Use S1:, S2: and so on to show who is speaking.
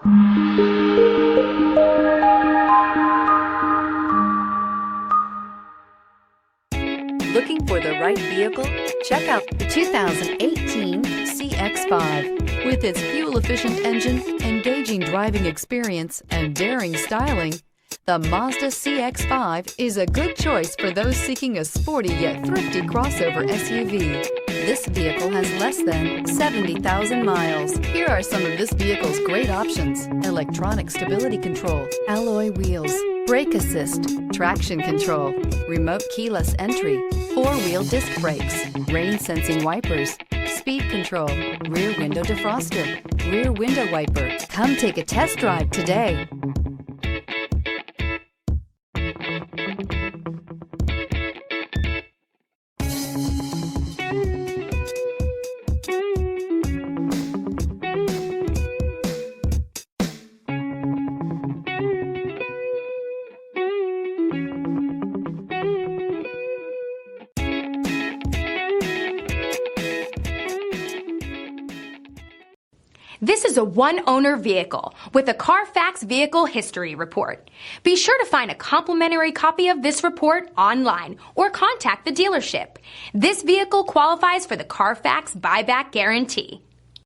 S1: Looking for the right vehicle? Check out the 2018 CX-5. With its fuel-efficient engine, engaging driving experience, and daring styling, the Mazda CX-5 is a good choice for those seeking a sporty yet thrifty crossover SUV. This vehicle has less than 70,000 miles. Here are some of this vehicle's great options: electronic stability control, alloy wheels, brake assist, traction control, remote keyless entry, four-wheel disc brakes, rain sensing wipers, speed control, rear window defroster, rear window wiper. Come take a test drive today.
S2: This is a one-owner vehicle with a Carfax Vehicle History Report. Be sure to find a complimentary copy of this report online or contact the dealership. This vehicle qualifies for the Carfax Buyback Guarantee.